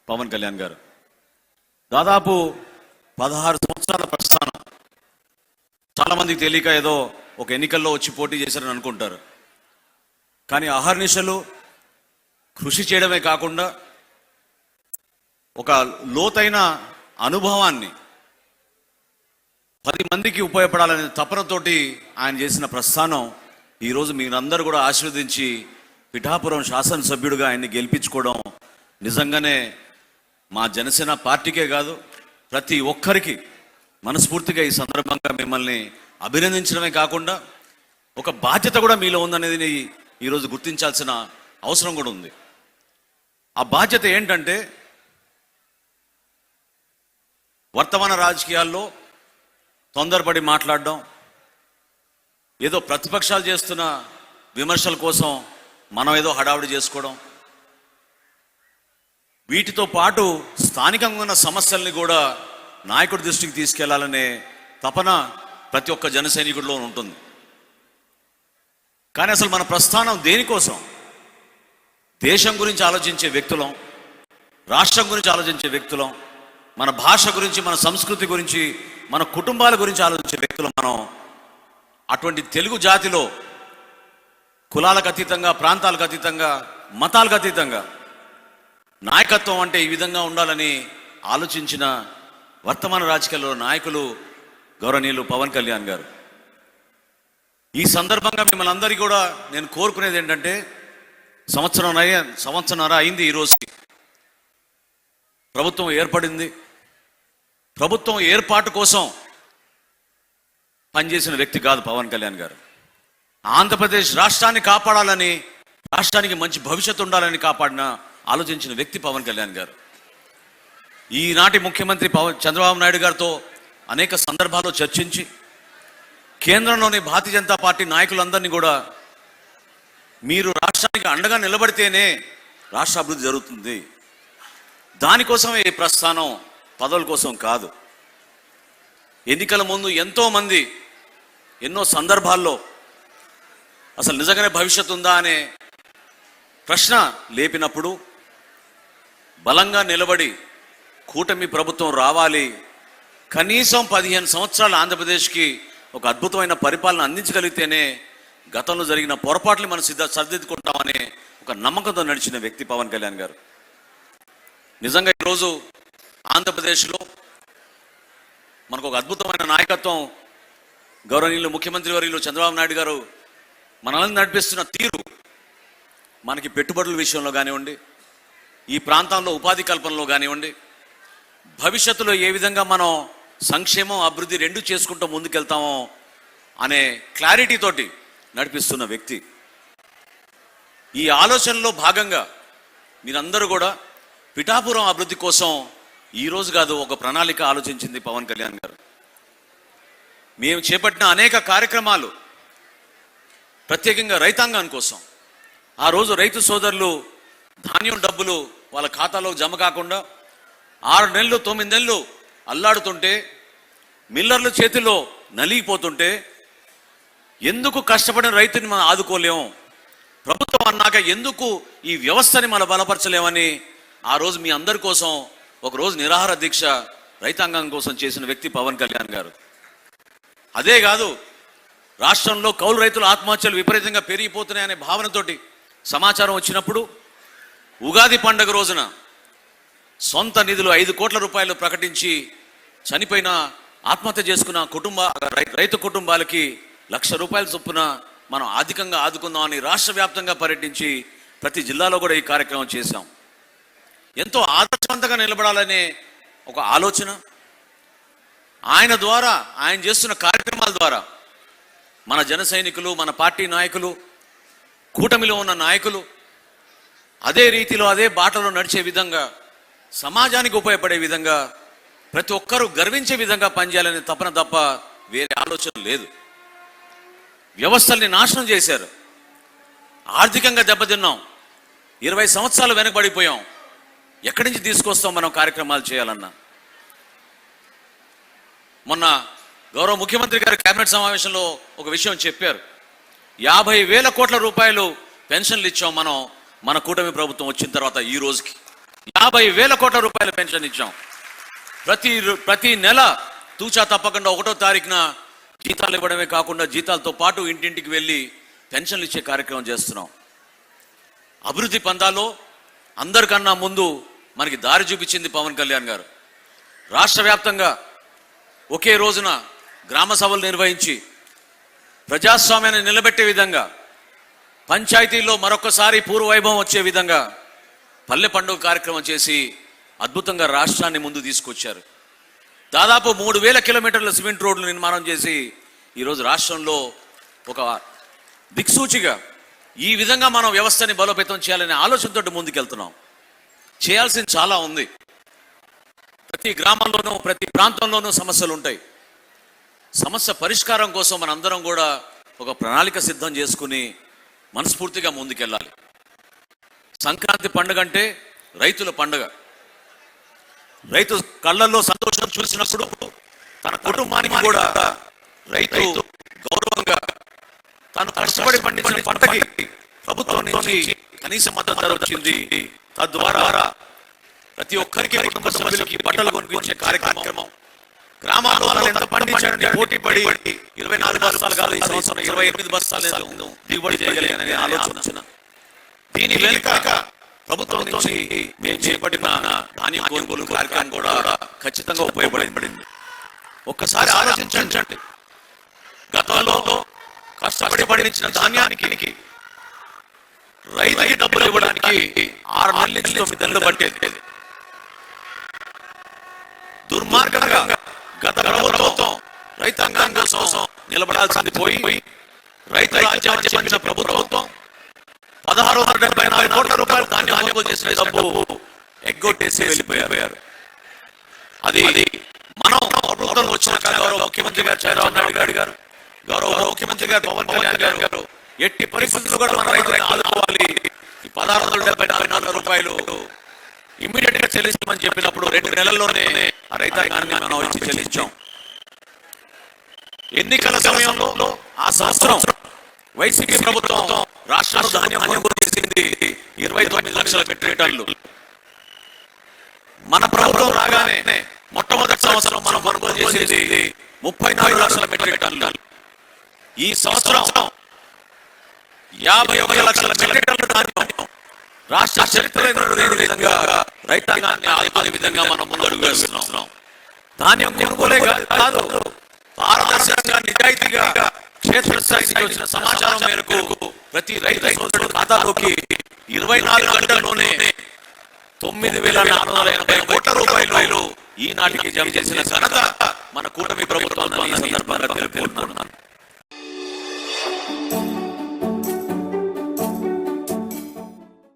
పవన్ కళ్యాణ్ గారు దాదాపు 16 సంవత్సరాల ప్రస్థానం. చాలా మందికి తెలియక ఏదో ఒక ఎన్నికల్లో వచ్చి పోటీ చేశారని అనుకుంటారు. కానీ అహర్నిశలు కృషి చేయడమే కాకుండా ఒక లోతైన అనుభవాన్ని 10 మందికి ఉపయోగపడాలనే తపనతోటి ఆయన చేసిన ప్రస్థానం ఈరోజు మీరందరూ కూడా ఆశీర్వదించి పిఠాపురం శాసనసభ్యుడిగా ఆయన్ని గెలిపించుకోవడం నిజంగానే మా జనసేన పార్టీకే కాదు ప్రతి ఒక్కరికి మనస్ఫూర్తిగా ఈ సందర్భంగా మిమ్మల్ని అభినందించడమే కాకుండా ఒక బాధ్యత కూడా మీలో ఉందనేది ఈరోజు గుర్తించాల్సిన అవసరం కూడా ఉంది. ఆ బాధ్యత ఏంటంటే వర్తమాన రాజకీయాల్లో తొందరపడి మాట్లాడడం, ఏదో ప్రతిపక్షాలు చేస్తున్న విమర్శల కోసం మనం ఏదో హడావుడి చేసుకోవడం, వీటితో పాటు స్థానికంగా ఉన్న సమస్యల్ని కూడా నాయకుడి దృష్టికి తీసుకెళ్లాలనే తపన ప్రతి ఒక్క జన సైనికుడిలో ఉంటుంది. కానీ అసలు మన ప్రస్థానం దేనికోసం? దేశం గురించి ఆలోచించే వ్యక్తులం, రాష్ట్రం గురించి ఆలోచించే వ్యక్తులం, మన భాష గురించి, మన సంస్కృతి గురించి, మన కుటుంబాల గురించి ఆలోచించే వ్యక్తులం మనం. అటువంటి తెలుగు జాతిలో కులాలకు అతీతంగా, ప్రాంతాలకు అతీతంగా, మతాలకు అతీతంగా నాయకత్వం అంటే ఈ విధంగా ఉండాలని ఆలోచించిన వర్తమాన రాజకీయాల్లో నాయకులు గౌరవనీయులు పవన్ కళ్యాణ్ గారు. ఈ సందర్భంగా మిమ్మల్ని అందరికీ కూడా నేను కోరుకునేది ఏంటంటే సంవత్సరంన్నర అయింది ఈరోజుకి. ప్రభుత్వం ఏర్పడింది. ప్రభుత్వం ఏర్పాటు కోసం పనిచేసిన వ్యక్తి కాదు పవన్ కళ్యాణ్ గారు. ఆంధ్రప్రదేశ్ రాష్ట్రాన్ని కాపాడాలని, రాష్ట్రానికి మంచి భవిష్యత్తు ఉండాలని ఆలోచించిన వ్యక్తి పవన్ కళ్యాణ్ గారు. ఈనాటి ముఖ్యమంత్రి చంద్రబాబు నాయుడు గారితో అనేక సందర్భాల్లో చర్చించి కేంద్రంలోని భారతీయ జనతా పార్టీ నాయకులందరినీ కూడా మీరు రాష్ట్రానికి అండగా నిలబడితేనే రాష్ట్ర అభివృద్ధి జరుగుతుంది, దానికోసమే ఈ ప్రస్థానం, పదవుల కోసం కాదు. ఎన్నికల ముందు ఎంతోమంది ఎన్నో సందర్భాల్లో అసలు నిజంగానే భవిష్యత్తు ఉందా అనే ప్రశ్న లేపినప్పుడు బలంగా నిలబడి కూటమి ప్రభుత్వం రావాలి, కనీసం 15 సంవత్సరాలు ఆంధ్రప్రదేశ్కి ఒక అద్భుతమైన పరిపాలన అందించగలిగితేనే గతంలో జరిగిన పొరపాట్లు మనం సరిదిద్దుకుంటామనే ఒక నమ్మకంతో నడిచిన వ్యక్తి పవన్ కళ్యాణ్ గారు. నిజంగా ఈరోజు ఆంధ్రప్రదేశ్లో మనకు ఒక అద్భుతమైన నాయకత్వం గౌరవనీయులు ముఖ్యమంత్రి వర్యులు చంద్రబాబు నాయుడు గారు మనల్ని నడిపిస్తున్న తీరు, మనకి పెట్టుబడుల విషయంలో కానివ్వండి, ఈ ప్రాంతంలో ఉపాధి కల్పనలో కానివ్వండి, భవిష్యత్తులో ఏ విధంగా మనం సంక్షేమం అభివృద్ధి రెండు చేసుకుంటూ ముందుకెళ్తామో అనే క్లారిటీతోటి నడిపిస్తున్న వ్యక్తి. ఈ ఆలోచనలో భాగంగా మీరందరూ కూడా పిఠాపురం అభివృద్ధి కోసం ఈరోజు కాదు ఒక ప్రణాళిక ఆలోచించింది పవన్ కళ్యాణ్ గారు. మేము చేపట్టిన అనేక కార్యక్రమాలు ప్రత్యేకంగా రైతాంగం కోసం. ఆ రోజు రైతు సోదరులు ధాన్యం డబ్బులు వాళ్ళ ఖాతాలో జమ కాకుండా 6 నెలలు 9 నెలలు అల్లాడుతుంటే, మిల్లర్ల చేతిలో నలిగిపోతుంటే ఎందుకు కష్టపడిన రైతుని మనం ఆదుకోలేము, ప్రభుత్వం అన్నాక ఎందుకు ఈ వ్యవస్థని మనం బలపరచలేమని ఆ రోజు మీ అందరి కోసం ఒకరోజు నిరాహార దీక్ష రైతాంగం కోసం చేసిన వ్యక్తి పవన్ కళ్యాణ్ గారు. అదే కాదు, రాష్ట్రంలో కౌలు రైతుల ఆత్మహత్యలు విపరీతంగా పెరిగిపోతున్నాయనే భావనతోటి సమాచారం వచ్చినప్పుడు ఉగాది పండుగ రోజున సొంత నిధులు 5 కోట్ల రూపాయలు ప్రకటించి చనిపోయిన ఆత్మహత్య చేసుకున్న రైతు కుటుంబాలకి 1,00,000 రూపాయల చొప్పున మనం ఆర్థికంగా ఆదుకుందామని రాష్ట్ర వ్యాప్తంగా పర్యటించి ప్రతి జిల్లాలో కూడా ఈ కార్యక్రమం చేశాం. ఎంతో ఆదర్శవంతంగా నిలబడాలనే ఒక ఆలోచన ఆయన ద్వారా, ఆయన చేస్తున్న కార్యక్రమాల ద్వారా మన జన సైనికులు, మన పార్టీ నాయకులు, కూటమిలో ఉన్న నాయకులు అదే రీతిలో అదే బాటలో నడిచే విధంగా, సమాజానికి ఉపయోగపడే విధంగా, ప్రతి ఒక్కరూ గర్వించే విధంగా పనిచేయాలనే తపన తప్ప వేరే ఆలోచన లేదు. వ్యవస్థల్ని నాశనం చేశారు, ఆర్థికంగా దెబ్బతిన్నాం, 20 సంవత్సరాలు వెనకబడిపోయాం. ఎక్కడి నుంచి తీసుకొస్తాం మనం కార్యక్రమాలు చేయాలన్నా? మొన్న గౌరవ ముఖ్యమంత్రి గారు కేబినెట్ సమావేశంలో ఒక విషయం చెప్పారు. 50,000 కోట్ల రూపాయలు పెన్షన్లు ఇచ్చాం మనం మన కూటమి ప్రభుత్వం వచ్చిన తర్వాత ఈ రోజుకి. 50,000 కోట్ల రూపాయల పెన్షన్ ఇచ్చాం. ప్రతి నెల తూచా తప్పకుండా 1వ తారీఖున జీతాలు ఇవ్వడమే కాకుండా జీతాలతో పాటు ఇంటింటికి వెళ్ళి పెన్షన్లు ఇచ్చే కార్యక్రమం చేస్తున్నాం. అభివృద్ధి పందాలో అందరికన్నా ముందు మనకి దారి చూపించింది పవన్ కళ్యాణ్ గారు. రాష్ట్ర వ్యాప్తంగా ఒకే రోజున గ్రామ సభలు నిర్వహించి ప్రజాస్వామ్యాన్ని నిలబెట్టే విధంగా, పంచాయతీల్లో మరొకసారి పూర్వవైభవం వచ్చే విధంగా పల్లె పండుగ కార్యక్రమం చేసి అద్భుతంగా రాష్ట్రాన్ని ముందు తీసుకొచ్చారు. దాదాపు 3,000 కిలోమీటర్ల సిమెంట్ రోడ్లు నిర్మాణం చేసి ఈరోజు రాష్ట్రంలో ఒక దిక్సూచిగా ఈ విధంగా మనం వ్యవస్థని బలోపేతం చేయాలనే ఆలోచనతో ముందుకెళ్తున్నాం. చేయాల్సింది చాలా ఉంది. ప్రతి గ్రామంలోనూ ప్రతి ప్రాంతంలోనూ సమస్యలు ఉంటాయి. సమస్య పరిష్కారం కోసం మనందరం కూడా ఒక ప్రణాళిక సిద్ధం చేసుకుని మనస్ఫూర్తిగా ముందుకెళ్ళాలి. సంక్రాంతి పండుగ అంటే రైతుల పండుగ. రైతు కళ్ళల్లో సంతోషం చూసినప్పుడు తన కుటుంబానికి కూడా రైతు గౌరవంగా తను కష్టపడి పండించిన పంటకి ప్రభుత్వం నుంచి కనీస మద్దతు ధర వచ్చింది. తద్వారా ప్రతి ఒక్కరికి కుటుంబ సభ్యులకి బట్టలు కొనిపించే కార్యక్రమం, గ్రామాల్లో ఎంత పండించారని పోటీ పడి 24 బస్తాలు కాదు, ఈ సంవత్సరం 28 బస్తాలు దిగుబడి చేయగలిగిన ఆలోచన. దీని వెనుక ప్రభుత్వం నుంచి మేము చేపట్టిన ధాన్యం కొనుగోలు కార్యక్రమం కూడా ఖచ్చితంగా ఉపయోగపడింది. ఒక్కసారి ఆలోచించండి. గతంలో కష్టపడి పండించిన ధాన్యానికి రైతుకి డబ్బులు ఇవ్వడానికి 6 నెలల నుంచి 9 నెలలు పట్టేది. దుర్మార్గంగా గత ప్రభుత్వం రైతాంగం కోసం నిలబడాల్సింది పోయి రైతు రాజ్యాన్ని చేపట్టిన ప్రభుత్వం 1,674 కోట్ల రూపాయలు ధాన్యం కొనుగోలు చేసిన డబ్బు ఎగ్గొట్టేసి వెళ్ళిపోయారు. అది మనం ప్రభుత్వం వచ్చినాక గౌరవ ముఖ్యమంత్రి గారు చంద్రబాబు నాయుడు గారు, గౌరవ ముఖ్యమంత్రి గారు పవన్ కళ్యాణ్ గారు ఎట్టి పరిస్థితుల్లో కూడా మన రైతులను ఆదుకోవాలి. ఈ 1,674 రూపాయలు ఇమ్మీడియట్ గా చెల్లిస్తామని చెప్పినప్పుడు 2 నెలల్లోనే ఆ రైతాంగాన్ని మనం ఇచ్చి చెల్లించాం. ఎన్నికల సమయంలో ఆ సంవత్సరం వైసీపీ ప్రభుత్వం రాష్ట్రంలో ధాన్యం కొనుగోలు చేసింది 29 లక్షల మెట్రిక్ టన్నులు. మన ప్రభుత్వం రాగానే మొట్టమొదటి సంవత్సరం మనం కొనుగోలు చేసేది 34 లక్షల మెట్రిక్ టన్నులు. ఈ సంవత్సరం 51 లక్షల మెట్రిక్ టన్నుల ధాన్యం రాష్ట్ర చరిత్ర లేని విధంగా రైతాంగాన్ని ఆదుకునే విధంగా మనం ముందడుగు వేస్తున్నాం. ధాన్యం కొనుగోలే కాదు, పారదర్శకంగా నిజాయితీగా క్షేత్రస్థాయికి వచ్చిన సమాచారం మేరకు ప్రతి రైతు సోదరుడు ఖాతాలోకి 24 గంటల్లోనే 9,480 కోట్ల రూపాయలు ఈనాటికి జమ చేసిన ఘనత మన కూటమి ప్రభుత్వం సందర్భంగా తెలుపుతున్నాను.